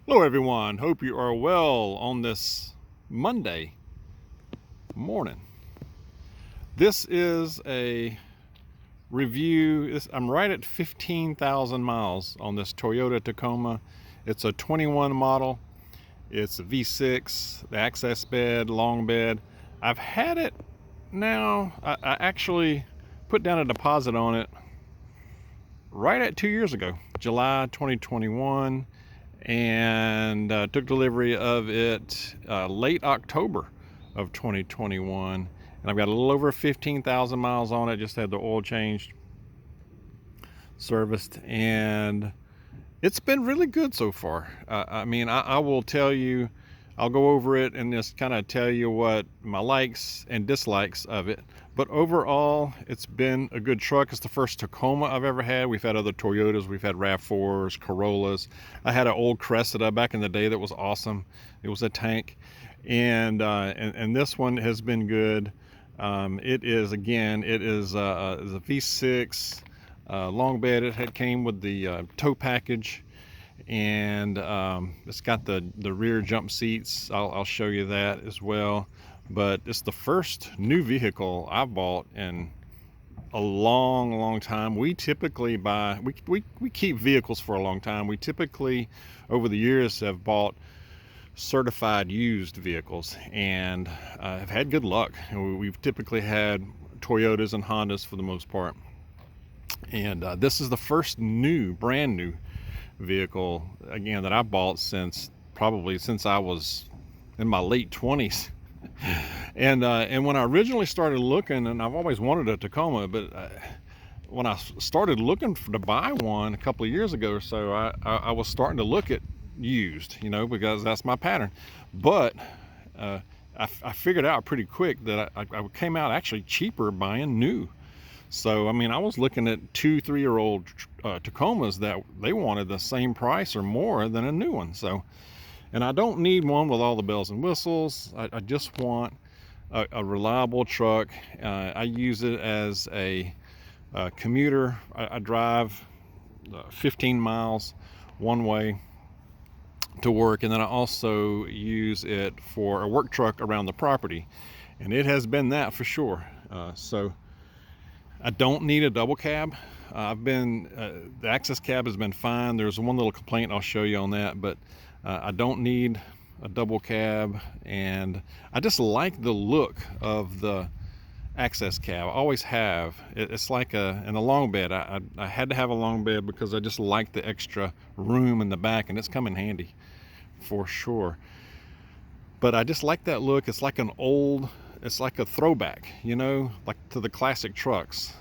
Hello everyone, hope you are well on this Monday morning. This is a review. I'm right at 15,000 miles on this Toyota Tacoma. It's a 21 model. It's a V6, the access bed, long bed. I've had it now. I actually put down a deposit on it right at 2 years ago, July 2021. And took delivery of it late October of 2021, and I've got a little over 15,000 miles on it. Just had the oil changed, serviced, and it's been really good so far. I will tell you, I'll go over it and just kind of tell you what my likes and dislikes of it. But overall, it's been a good truck. It's the first Tacoma I've ever had. We've had other Toyotas. We've had RAV4s, Corollas. I had an old Cressida back in the day that was awesome. It was a tank. And this one has been good. It is a V6 long bed. It came with the tow package, and it's got the rear jump seats. I'll show you that as well. But it's the first new vehicle I've bought in a long time. We typically buy, we keep vehicles for a long time. We typically over the years have bought certified used vehicles and have had good luck. We've typically had Toyotas and Hondas for the most part. And this is the first brand new vehicle again that I bought since I was in my late 20s. And when I originally started looking, and I've always wanted a Tacoma, but when I started looking to buy one a couple of years ago or so, I was starting to look at used, because that's my pattern. But I figured out pretty quick that I came out actually cheaper buying new. So, I was looking at 2-3-year-old Tacomas that they wanted the same price or more than a new one. So, and I don't need one with all the bells and whistles. I just want a reliable truck. I use it as a commuter. I drive 15 miles one way to work, and then I also use it for a work truck around the property, and it has been that for sure. So I don't need a double cab. The access cab has been fine. There's one little complaint I'll show you on that, but I don't need a double cab, and I just like the look of the access cab. I always have. It's like in a long bed. I had to have a long bed because I just like the extra room in the back, and it's come in handy for sure. But I just like that look. It's like it's like a throwback, like to the classic trucks,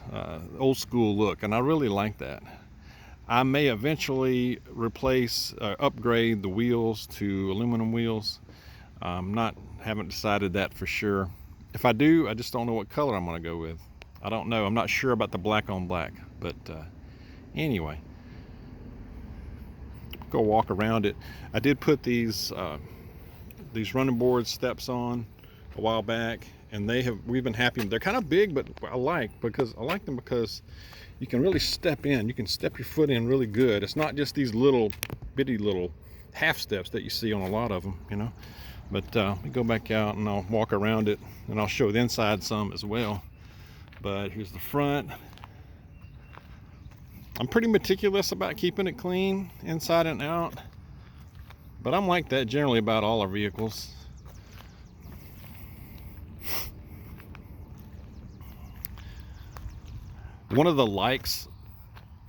old school look, and I really like that. I may eventually upgrade the wheels to aluminum wheels. Haven't decided that for sure. If I do, I just don't know what color I'm going to go with. I don't know. I'm not sure about the black on black, but anyway, go walk around it. I did put these running board steps on a while back, and we've been happy. They're kind of big, but I like them because you can really step in. You can step your foot in really good. It's not just these little bitty little half steps that you see on a lot of them, But let me go back out and I'll walk around it, and I'll show the inside some as well. But here's the front. I'm pretty meticulous about keeping it clean inside and out, but I'm like that generally about all our vehicles. One of the likes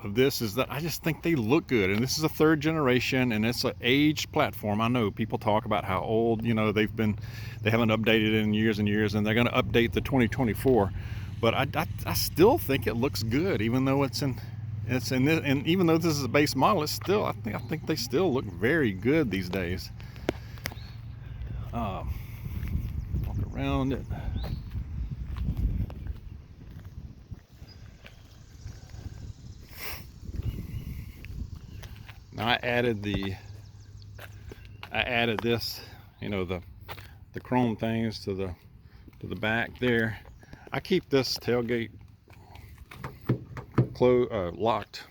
of this is that I just think they look good, and this is a third generation, and it's an aged platform. I know people talk about how old, they haven't updated it in years and years, and they're going to update the 2024. But I still think it looks good, even though it's in this, and even though this is a base model, it's still I think they still look very good these days. Walk around it. Now I added this, the chrome things to the back there. I keep this tailgate locked.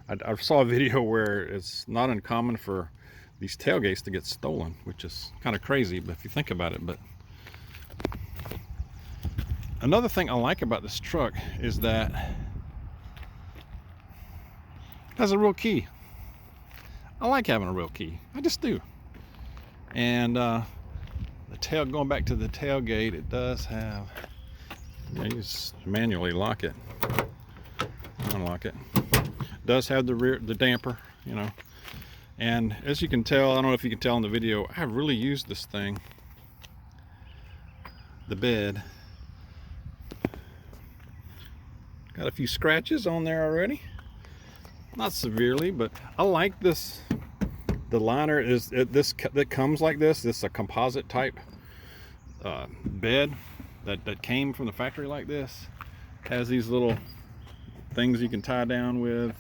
I saw a video where it's not uncommon for these tailgates to get stolen, which is kind of crazy, but if you think about it. But another thing I like about this truck is that it has a real key. I like having a real key. I just do. And the tail, going back to the tailgate, it does have, you just manually lock it, unlock it. It does have the rear, the damper, you know. And as you can tell, I don't know if you can tell in the video, I really used this thing, the bed. Got a few scratches on there already. Not severely, but I like this. The liner is that comes like this. This is a composite type bed that came from the factory like this. Has these little things you can tie down with.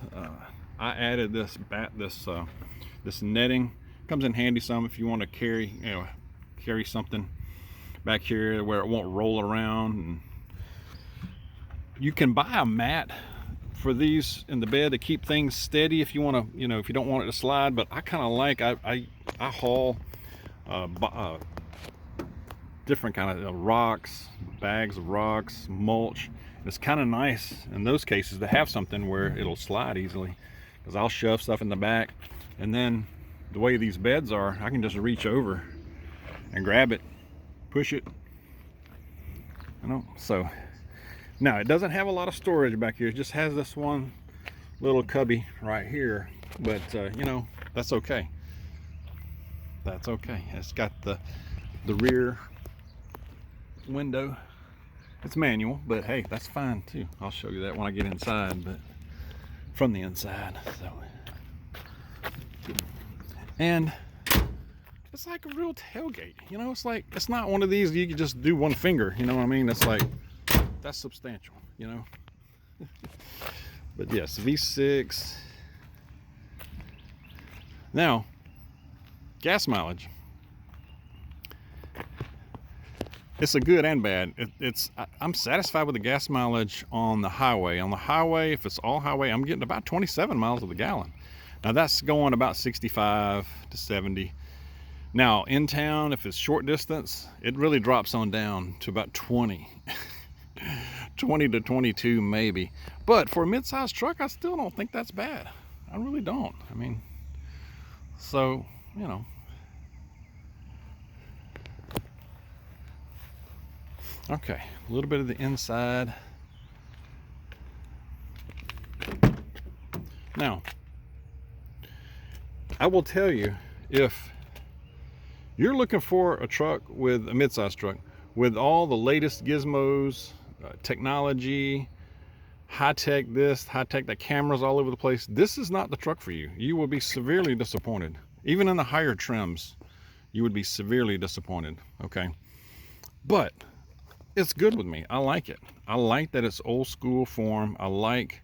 I added this this netting. Comes in handy some if you want to carry something back here where it won't roll around. And you can buy a mat for these in the bed to keep things steady if you want to, if you don't want it to slide. But I kind of like, I haul different kind of rocks, bags of rocks, mulch. And it's kind of nice in those cases to have something where it'll slide easily, because I'll shove stuff in the back, and then the way these beds are, I can just reach over and grab it, push it, so. Now, it doesn't have a lot of storage back here. It just has this one little cubby right here. But, that's okay. That's okay. It's got the rear window. It's manual, but hey, that's fine too. I'll show you that when I get inside, but from the inside. So, and it's like a real tailgate. It's like, it's not one of these you can just do one finger. You know what I mean? It's like, that's substantial, But yes, V6. Now, gas mileage. It's a good and bad. I'm satisfied with the gas mileage on the highway. On the highway, if it's all highway, I'm getting about 27 miles to the gallon. Now that's going about 65 to 70. Now in town, if it's short distance, it really drops on down to about 20. 20 to 22 maybe. But for a mid-sized truck, I still don't think that's bad. I really don't. I mean, so, Okay, a little bit of the inside. Now, I will tell you, if you're looking for a truck with a mid-sized truck with all the latest gizmos, technology, high-tech this, high-tech that, cameras all over the place, this is not the truck for you. You will be severely disappointed. Even in the higher trims, you would be severely disappointed, okay? But it's good with me. I like it. I like that it's old school form. I like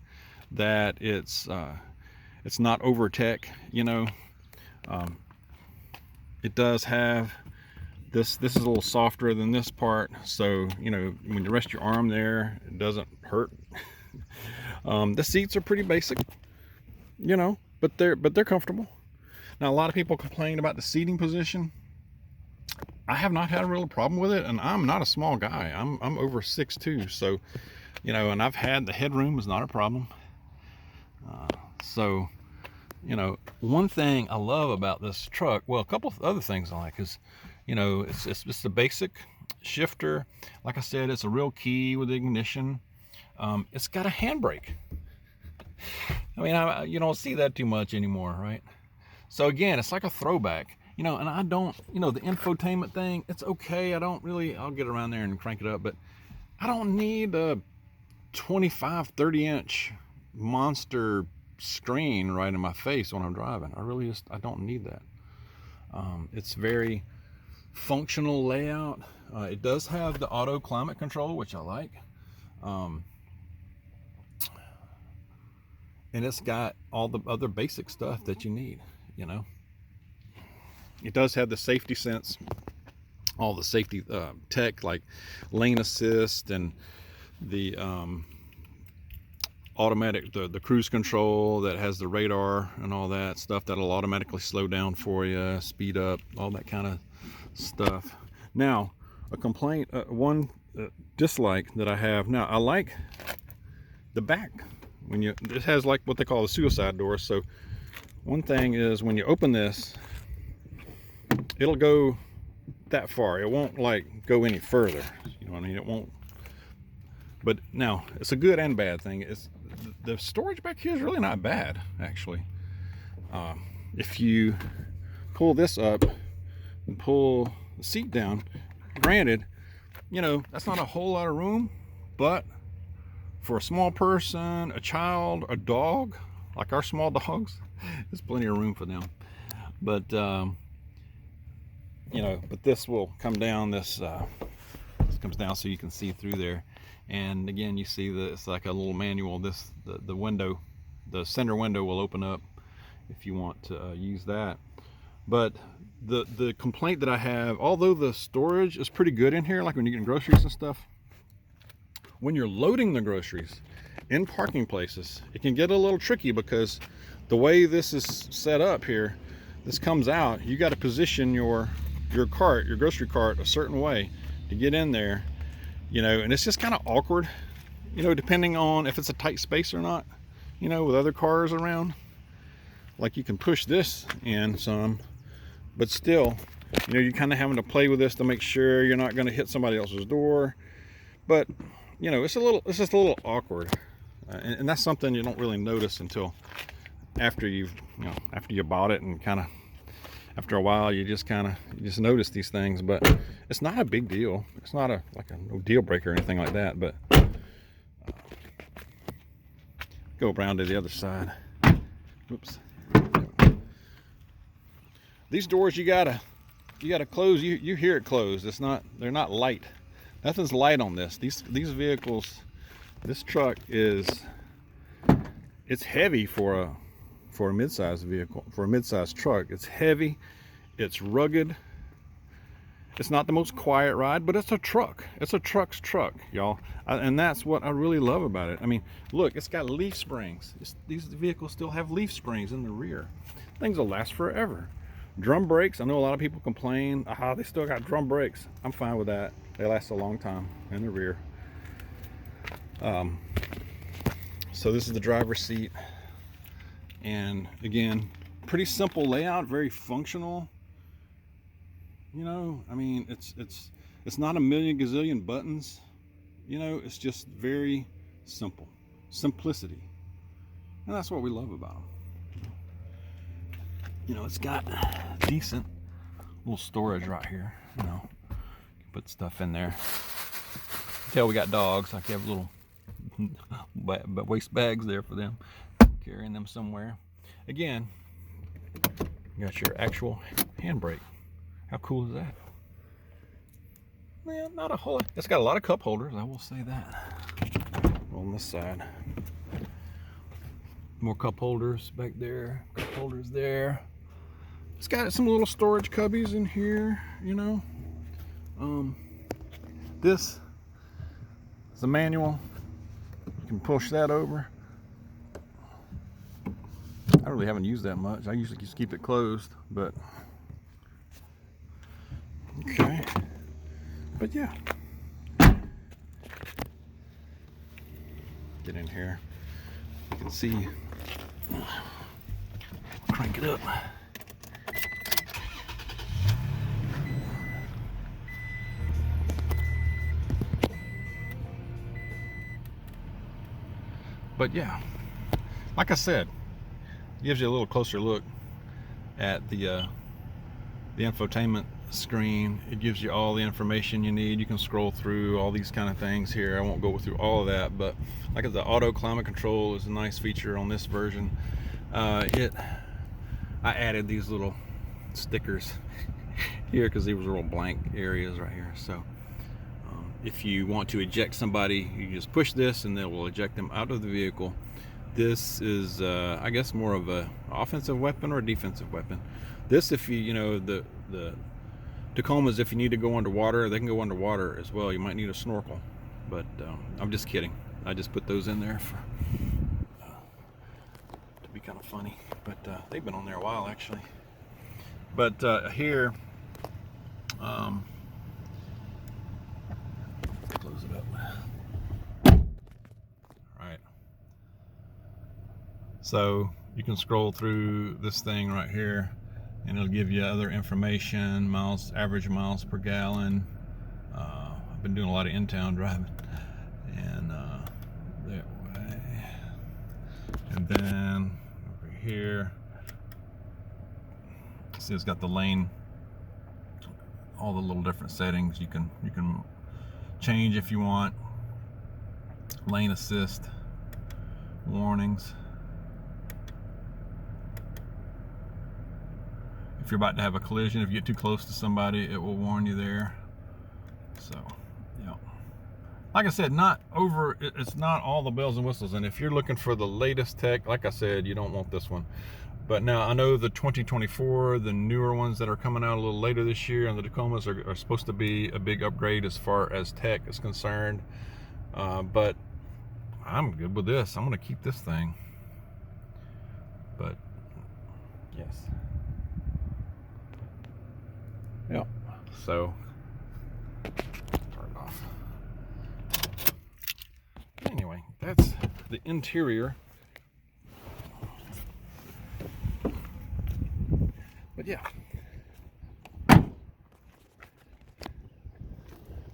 that it's not over tech, It does have this is a little softer than this part, so when you rest your arm there, it doesn't hurt. The seats are pretty basic, but they're comfortable. Now, a lot of people complain about the seating position. I have not had a real problem with it, and I'm not a small guy. I'm over 6'2", so and I've had the headroom is not a problem. So one thing I love about this truck, well, a couple of other things I like is, it's the basic shifter. Like I said, it's a real key with ignition. It's got a handbrake. I mean, you don't see that too much anymore, right? So again, it's like a throwback, and I don't, the infotainment thing, it's okay. I'll get around there and crank it up, but I don't need a 25, 30 inch monster screen right in my face when I'm driving. I don't need that. It's very functional layout. It does have the auto climate control, which I like. And it's got all the other basic stuff that you need, It does have the safety sense, all the safety tech like lane assist and the automatic, the cruise control that has the radar and all that stuff that'll automatically slow down for you, speed up, all that kind of stuff. Now, a complaint, one dislike that I have. Now, I like the back. When you, it has like what they call the suicide door. So one thing is when you open this, it'll go that far. It won't like go any further. You know what I mean? It won't. But now it's a good and bad thing. It's the storage back here is really not bad, actually. If you pull this up and pull the seat down, granted, you know, that's not a whole lot of room, but for a small person, a child, a dog, like our small dogs, there's plenty of room for them. But you know, but this will come down. This comes down so you can see through there. And again, you see that it's like a little manual. This the window, the center window will open up if you want to use that. But the complaint that I have, although the storage is pretty good in here, like when you're getting groceries and stuff, when you're loading the groceries in parking places, it can get a little tricky because the way this is set up here, this comes out, you got to position your cart, your grocery cart, a certain way to get in there, you know, and it's just kind of awkward, you know, depending on if it's a tight space or not, you know, with other cars around. Like you can push this in some, but still, you know, you're kind of having to play with this to make sure you're not going to hit somebody else's door. But you know, it's just a little awkward, and that's something you don't really notice until after you bought it, and kind of after a while you just notice these things. But it's not a big deal. It's not like a no deal breaker or anything like that. But go around to the other side. Oops. These doors you gotta close. You hear it close. They're not light. Nothing's light on this. These vehicles, this truck it's heavy for a mid-sized vehicle, for a mid-sized truck. It's heavy, it's rugged. It's not the most quiet ride, but it's a truck. It's a truck's truck, y'all. And that's what I really love about it. I mean, look, it's got leaf springs. These vehicles still have leaf springs in the rear. Things will last forever. Drum brakes, I know a lot of people complain, they still got drum brakes. I'm fine with that. They last a long time in the rear. So this is the driver's seat. And again, pretty simple layout, very functional. You know, I mean, it's not a million gazillion buttons. You know, it's just very simple. Simplicity. And that's what we love about them. You know, it's got decent little storage right here. You know, put stuff in there. Tell we got dogs. I can have little waste bags there for them, carrying them somewhere. Again, you got your actual handbrake. How cool is that? Well, not a whole lot. It's got a lot of cup holders, I will say that. On this side, more cup holders back there, cup holders there. It's got some little storage cubbies in here, you know. This is a manual. You can push that over. I really haven't used that much. I usually just keep it closed, but okay. But yeah, get in here. You can see. Crank it up. But yeah, like I said, gives you a little closer look at the infotainment screen. It gives you all the information you need. You can scroll through all these kind of things here. I won't go through all of that, but like the auto climate control is a nice feature on this version. I added these little stickers here because these were little blank areas right here. So if you want to eject somebody, you just push this and it will eject them out of the vehicle. This is I guess more of a offensive weapon or a defensive weapon. This, if you know the Tacomas, if you need to go underwater, they can go underwater as well. You might need a snorkel, but I'm just kidding. I just put those in there for kind of funny, but they've been on there a while actually. But here, close it up. All right. So you can scroll through this thing right here, and it'll give you other information, miles, average miles per gallon. I've been doing a lot of in-town driving, and that way, and then over here, see it's got the lane, all the little different settings you can change if you want. Lane assist, warnings. If you're about to have a collision, if you get too close to somebody, it will warn you there. So, yeah. Like I said, it's not all the bells and whistles. And if you're looking for the latest tech, like I said, you don't want this one. But now I know the 2024, the newer ones that are coming out a little later this year, and the Tacomas are supposed to be a big upgrade as far as tech is concerned. But I'm good with this. I'm going to keep this thing. But yes. Yep. So turn it off. Anyway, that's the interior. But yeah,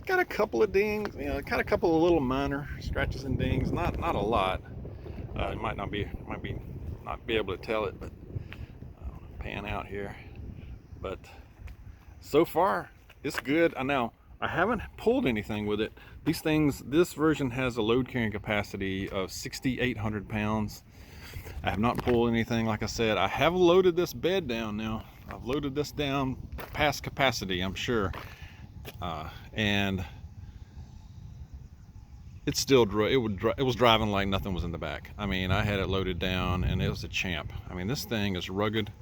got a couple of dings, you know, got a couple of little minor scratches and dings, not a lot. It might not be able to tell it, but pan out here. But so far, it's good. Now I haven't pulled anything with it. These things, this version has a load carrying capacity of 6,800 pounds. I have not pulled anything. Like I said, I have loaded this bed down now. I've loaded this down past capacity, I'm sure. And it's still, it was driving like nothing was in the back. I mean, I had it loaded down and it was a champ. I mean, this thing is rugged.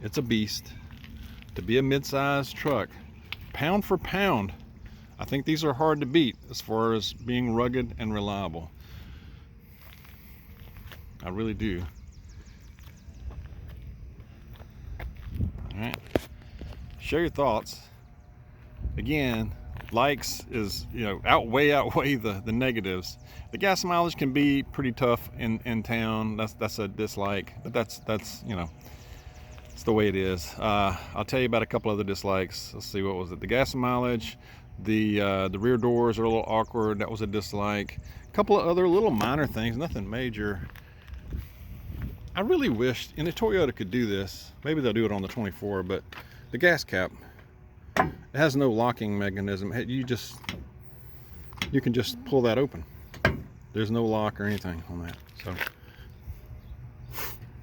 It's a beast. To be a mid-sized truck, pound for pound, I think these are hard to beat as far as being rugged and reliable. I really do. All right, share your thoughts. Again, likes is, you know, outweigh the negatives. The gas mileage can be pretty tough in town. That's a dislike, but that's you know, it's the way it is. I'll tell you about a couple other dislikes. Let's see, what was it? The gas mileage, the rear doors are a little awkward. That was a dislike. A couple of other little minor things, nothing major. I really wished, and the Toyota could do this. Maybe they'll do it on the 24, but the gas cap, it has no locking mechanism. You can just pull that open. There's no lock or anything on that. So,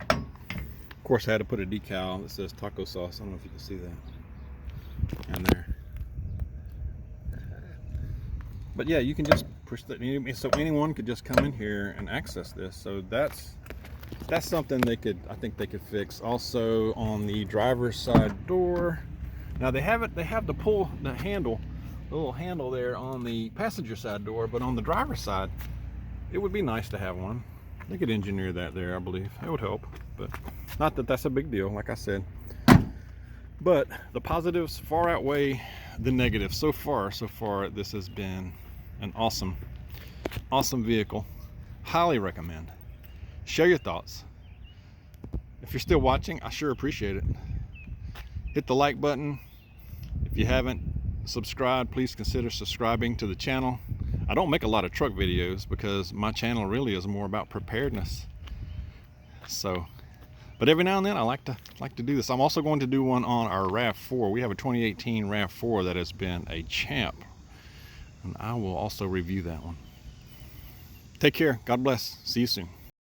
of course, I had to put a decal that says taco sauce. I don't know if you can see that in there. But yeah, you can just push that. So anyone could just come in here and access this. So that's something I think they could fix. Also on the driver's side door, now they have the handle, the little handle there on the passenger side door, but on the driver's side, it would be nice to have one. They could engineer that there, I believe. It would help, but not that that's a big deal, like I said. But the positives far outweigh the negatives. So far, this has been an awesome vehicle. Highly recommend. Share your thoughts. If you're still watching, I sure appreciate it. Hit the like button. If you haven't subscribed, please consider subscribing to the channel. I don't make a lot of truck videos because my channel really is more about preparedness. So, but every now and then I like to do this. I'm also going to do one on our RAV4. We have a 2018 RAV4 that has been a champ, and I will also review that one. Take care. God bless. See you soon.